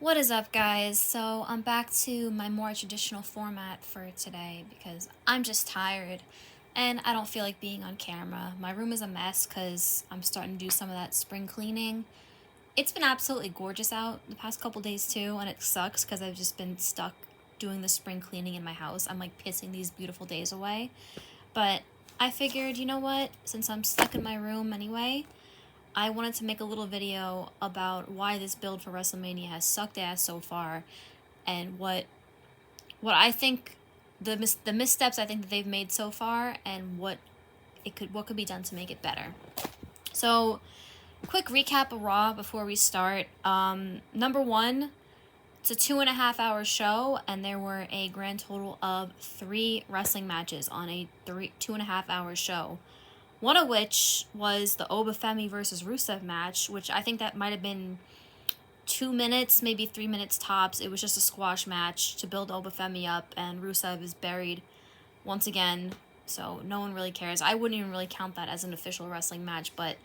What is up, guys? So I'm back to my more traditional format for today because I'm just tired and I don't feel like being on camera. My room is a mess because I'm starting to do some of that spring cleaning. It's been absolutely gorgeous out the past couple days too, and it sucks because I've just been stuck doing the spring cleaning in my house. I'm like pissing these beautiful days away. But I figured, you know what? Since I'm stuck in my room anyway, I wanted to make a little video about why this build for Wrestlemania has sucked ass so far, and what I think the missteps I think that they've made so far, and what could be done to make it better. So, quick recap of Raw before we start. Number one, it's a 2.5 hour show, and there were a grand total of 3 wrestling matches on a 2.5 hour show. One of which was the Obafemi versus Rusev match, which I think that might have been 2 minutes, maybe 3 minutes tops. It was just a squash match to build Obafemi up, and Rusev is buried once again, so no one really cares. I wouldn't even really count that as an official wrestling match, but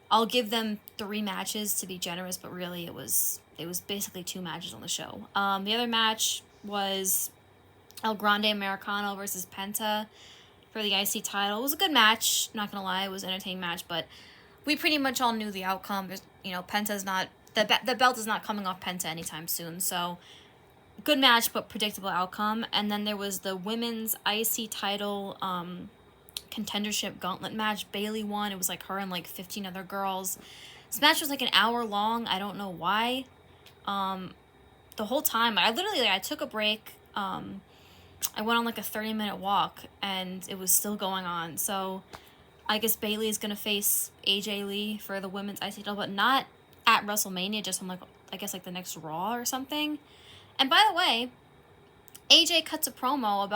I'll give them 3 matches to be generous, but really it was basically 2 matches on the show. The other match was El Grande Americano versus Penta for the IC title. It was a good match, not gonna lie. It was an entertaining match, but we pretty much all knew the outcome. Penta's not the belt is not coming off Penta anytime soon. So good match, but predictable outcome. And then there was the women's IC title contendership gauntlet match. Bailey won. It was like her and like 15 other girls. This match was like an hour long. I don't know why. The whole time I took a break. I went on like a 30-minute walk and it was still going on. So I guess Bailey is going to face AJ Lee for the women's IC title, but not at WrestleMania, just on like, I guess like the next Raw or something. And by the way, AJ cuts a promo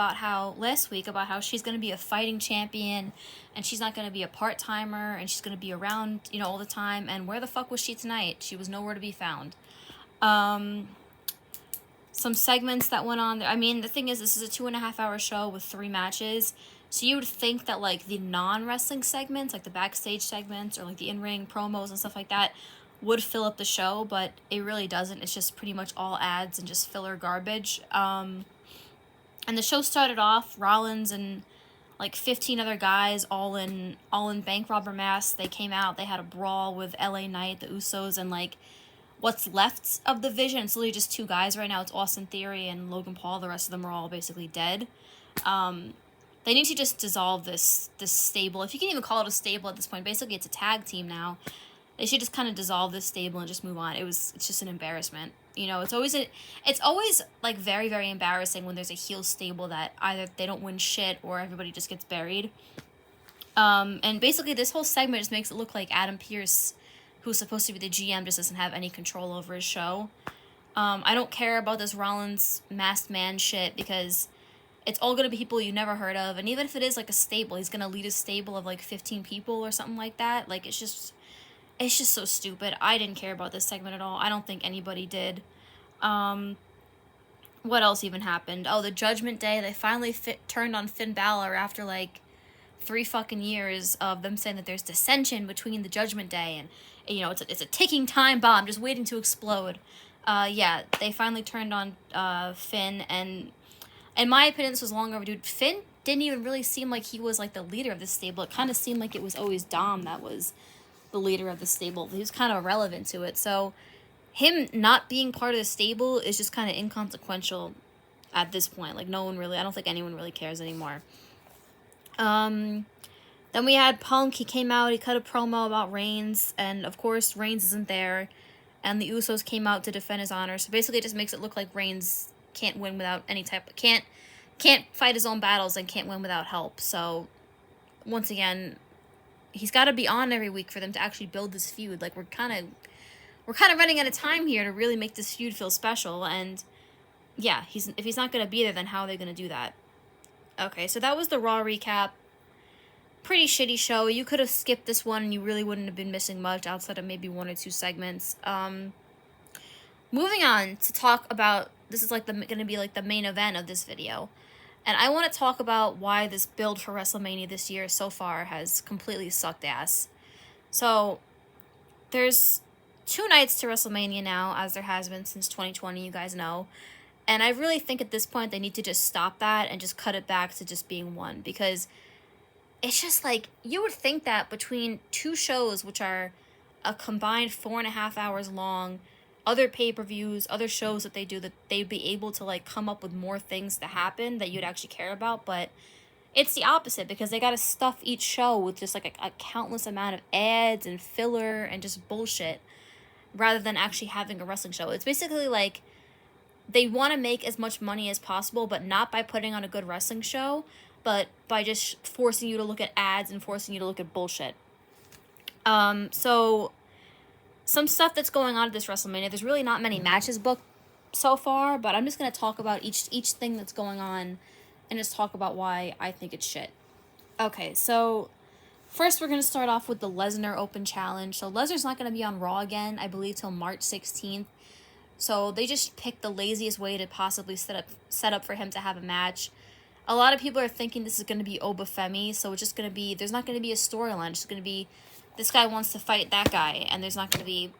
last week about how she's going to be a fighting champion and she's not going to be a part-timer and she's going to be around, all the time. And where the fuck was she tonight? She was nowhere to be found. Some segments that went on there. I mean, the thing is, this is a 2.5 hour show with 3 matches. So you would think that like the non-wrestling segments, like the backstage segments or like the in-ring promos and stuff like that, would fill up the show, but it really doesn't. It's just pretty much all ads and just filler garbage. And the show started off Rollins and like 15 other guys all in bank robber masks. They came out. They had a brawl with LA Knight, the Usos, and like what's left of the Vision. It's literally just 2 guys right now. It's Austin Theory and Logan Paul. The rest of them are all basically dead. They need to just dissolve this stable. If you can even call it a stable at this point. Basically, it's a tag team now. They should just kind of dissolve this stable and just move on. It's just an embarrassment. It's always like very, very embarrassing when there's a heel stable that either they don't win shit or everybody just gets buried. And basically this whole segment just makes it look like Adam Pearce, who's supposed to be the GM, just doesn't have any control over his show. I don't care about this Rollins masked man shit because it's all going to be people you never heard of. And even if it is like a stable, he's going to lead a stable of like 15 people or something like that. Like, it's just so stupid. I didn't care about this segment at all. I don't think anybody did. What else even happened? Oh, the Judgment Day. They finally turned on Finn Balor after like 3 fucking years of them saying that there's dissension between the Judgment Day, and it's a ticking time bomb just waiting to explode. They finally turned on Finn, and in my opinion, this was long overdue. Finn didn't even really seem like he was like the leader of the stable. It kind of seemed like it was always Dom that was the leader of the stable. He was kind of irrelevant to it. So him not being part of the stable is just kind of inconsequential at this point. Like, I don't think anyone really cares anymore. Then we had Punk. He came out, he cut a promo about Reigns, and of course Reigns isn't there, and the Usos came out to defend his honor. So basically it just makes it look like Reigns can't win without can't fight his own battles and can't win without help. So once again, he's got to be on every week for them to actually build this feud. Like, we're kind of running out of time here to really make this feud feel special. And yeah, if he's not going to be there, then how are they going to do that? Okay, so that was the Raw recap. Pretty shitty show. You could have skipped this one and you really wouldn't have been missing much outside of maybe 1 or 2 segments. Moving on to talk about, this is like going to be like the main event of this video. And I want to talk about why this build for WrestleMania this year so far has completely sucked ass. So, there's 2 nights to WrestleMania now, as there has been since 2020, you guys know. And I really think at this point they need to just stop that and just cut it back to just being one, because it's just like, you would think that between 2 shows, which are a combined 4.5 hours long, other pay-per-views, other shows that they do, that they'd be able to like come up with more things to happen that you'd actually care about. But it's the opposite, because they gotta stuff each show with just like a countless amount of ads and filler and just bullshit, rather than actually having a wrestling show. It's basically like they want to make as much money as possible, but not by putting on a good wrestling show, but by just forcing you to look at ads and forcing you to look at bullshit. So some stuff that's going on at this WrestleMania, there's really not many matches booked so far, but I'm just going to talk about each thing that's going on and just talk about why I think it's shit. Okay, so first we're going to start off with the Lesnar Open Challenge. So Lesnar's not going to be on Raw again, I believe, till March 16th. So they just picked the laziest way to possibly set up for him to have a match. A lot of people are thinking this is going to be Obafemi, so it's just going to be, there's not going to be a storyline. It's going to be, this guy wants to fight that guy, and there's not going to be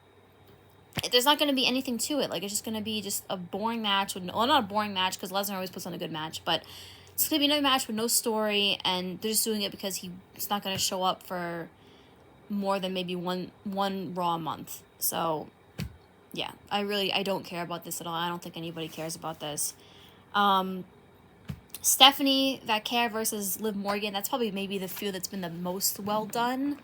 anything to it. Like, it's just going to be just a boring match. Well, not a boring match, because Lesnar always puts on a good match, but it's going to be another match with no story, and they're just doing it because he's not going to show up for more than maybe one Raw month. So, yeah, I don't care about this at all. I don't think anybody cares about this. Stephanie Vaquer versus Liv Morgan, that's probably maybe the feud that's been the most well done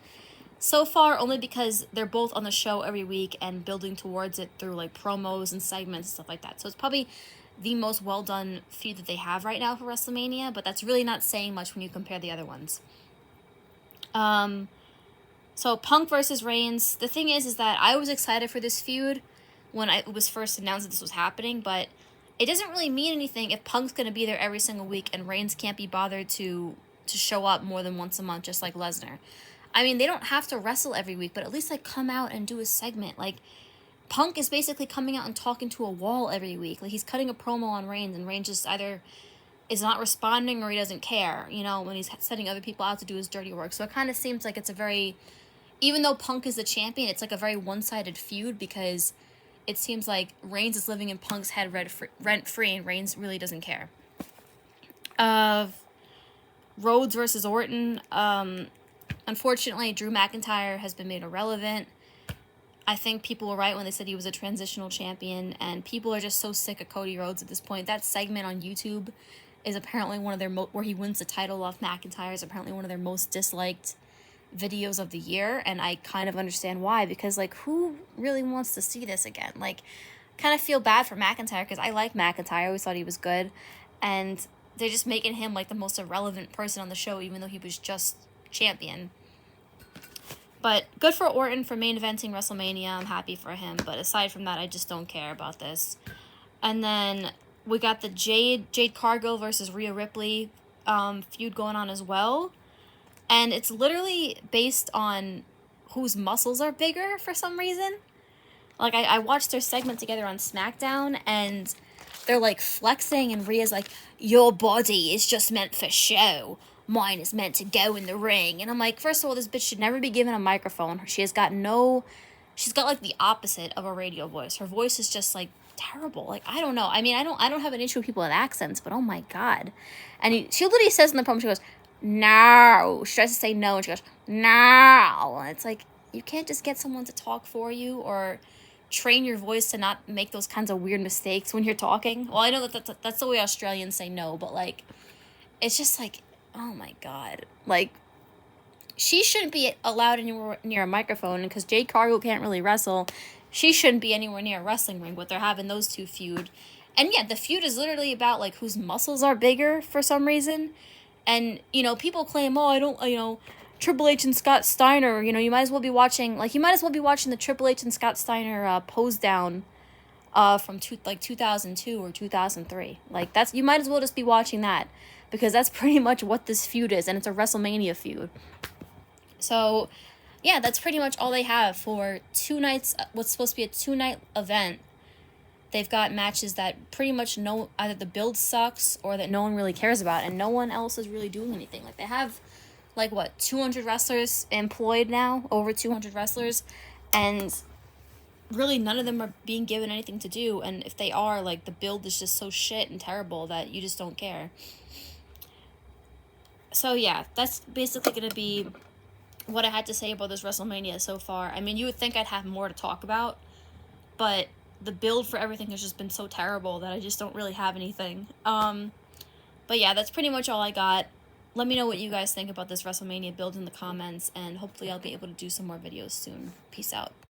so far, only because they're both on the show every week and building towards it through like promos and segments and stuff like that. So it's probably the most well done feud that they have right now for WrestleMania, but that's really not saying much when you compare the other ones. So Punk versus Reigns, the thing is that I was excited for this feud when it was first announced that this was happening, but it doesn't really mean anything if Punk's going to be there every single week and Reigns can't be bothered to show up more than once a month, just like Lesnar. I mean, they don't have to wrestle every week, but at least like come out and do a segment. Like, Punk is basically coming out and talking to a wall every week. Like, he's cutting a promo on Reigns, and Reigns just either is not responding or he doesn't care, you know, when he's sending other people out to do his dirty work. So it kind of seems like it's a very, even though Punk is the champion, it's like a very one-sided feud, because it seems like Reigns is living in Punk's head rent-free, and Reigns really doesn't care. Rhodes versus Orton. Unfortunately, Drew McIntyre has been made irrelevant. I think people were right when they said he was a transitional champion, and people are just so sick of Cody Rhodes at this point. That segment on YouTube is apparently one of their where he wins the title off McIntyre, is apparently one of their most disliked videos of the year, and I kind of understand why, because like, who really wants to see this again? Like, kind of feel bad for McIntyre, because I like McIntyre, I always thought he was good, and they're just making him like the most irrelevant person on the show, even though he was just champion. But good for Orton for main eventing WrestleMania. I'm happy for him, but aside from that, I just don't care about this. And then we got the Jade Cargill versus Rhea Ripley feud going on as well. And it's literally based on whose muscles are bigger for some reason. Like, I watched their segment together on SmackDown, and they're like flexing, and Rhea's like, your body is just meant for show. Mine is meant to go in the ring. And I'm like, first of all, this bitch should never be given a microphone. She's got like the opposite of a radio voice. Her voice is just like terrible. Like, I don't know. I mean, I don't have an issue with people with accents, but oh my God. And she literally says in the promo, she goes, no. She tries to say no, and she goes, no. And it's like, you can't just get someone to talk for you, or train your voice to not make those kinds of weird mistakes when you're talking. Well, I know that's the way Australians say no, but like, it's just like, oh my God. Like, she shouldn't be allowed anywhere near a microphone, because Jade Cargill can't really wrestle. She shouldn't be anywhere near a wrestling ring, but they're having those two feud. And yeah, the feud is literally about like whose muscles are bigger for some reason. And, you know, people claim, oh, I don't, you know, Triple H and Scott Steiner, you know, you might as well be watching the Triple H and Scott Steiner pose down from 2002 or 2003. Like, you might as well just be watching that, because that's pretty much what this feud is, and it's a WrestleMania feud. So, yeah, that's pretty much all they have for 2 nights, what's supposed to be a 2-night event. They've got matches that pretty much either the build sucks or that no one really cares about, and no one else is really doing anything. Like, they have, 200 wrestlers employed now, over 200 wrestlers, and really none of them are being given anything to do, and if they are, like, the build is just so shit and terrible that you just don't care. So yeah, that's basically gonna be what I had to say about this WrestleMania so far. I mean, you would think I'd have more to talk about, but the build for everything has just been so terrible that I just don't really have anything. But yeah, that's pretty much all I got. Let me know what you guys think about this WrestleMania build in the comments, and hopefully I'll be able to do some more videos soon. Peace out.